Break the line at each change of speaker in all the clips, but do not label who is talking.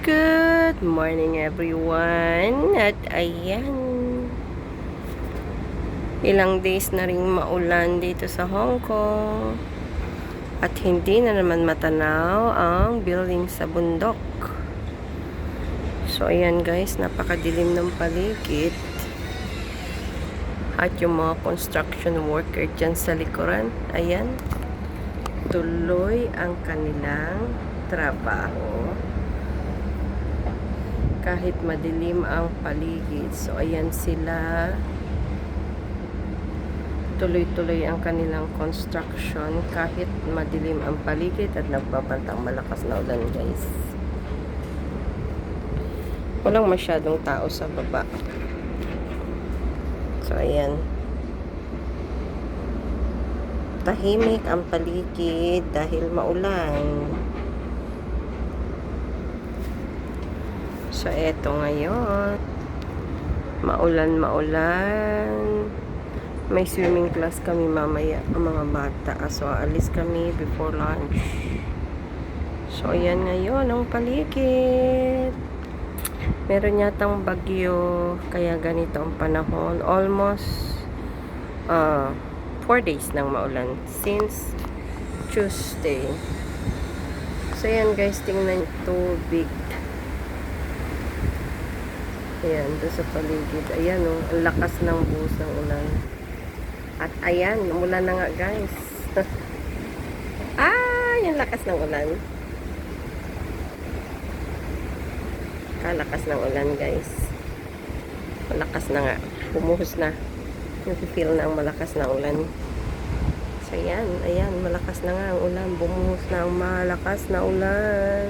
Good morning everyone. At ayan, ilang days na ring maulan dito sa Hong Kong. At hindi na naman matanaw ang building sa bundok. So ayan guys, napakadilim ng paligid. At yung mga construction worker dyan sa likuran, ayan, tuloy ang kanilang trabaho. Kahit madilim ang paligid. So ayan sila, tuloy-tuloy ang kanilang construction kahit madilim ang paligid at nagbabantang malakas na ulan guys. Walang masyadong tao sa baba. So ayan, tahimik ang paligid dahil maulan. So, eto ngayon. Maulan. May swimming class kami mamaya, ang mga bata. So, alis kami before lunch. So, ayan ngayon ang paligid. Meron yatang bagyo, kaya ganito ang panahon. Almost 4 days nang maulan. Since Tuesday. So, ayan guys, tingnan tubig. Ayan, doon sa paligid. Ayan, oh, ang lakas ng buhos ng ulan. At ayan, umulan na nga, guys. Yung lakas ng ulan. Kalakas ng ulan, guys. Malakas na nga. Bumuhos na. Nafe-feel na ang malakas na ulan. So, ayan, malakas na nga ang ulan. Bumuhos na ang malakas na ulan.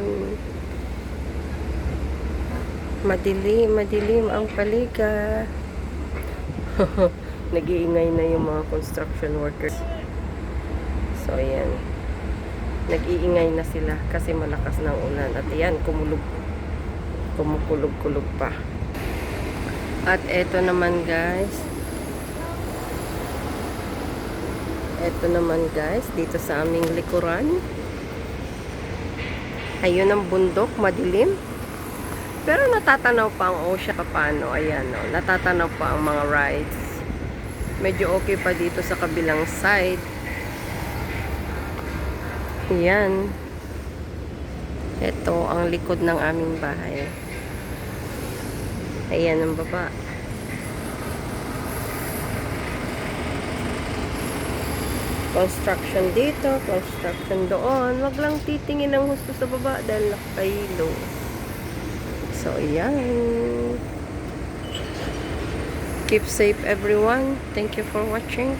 Madilim ang paliga. Nag-iingay na yung mga construction workers. So, ayan. Nag-iingay na sila kasi malakas ng ulan. At ayan, kumukulog-kulog pa. At eto naman guys. Dito sa aming likuran. Ayun ang bundok, madilim. Pero natatanaw pa ang ocean paano. Ayan, no? Natatanaw pa ang mga rides. Medyo okay pa dito sa kabilang side. Ayan. Ito ang likod ng aming bahay. Ayan ang baba. Construction dito, construction doon. Wag lang titingin ng husto sa baba dahil nakahilo. So, ayan. Keep safe everyone. Thank you for watching.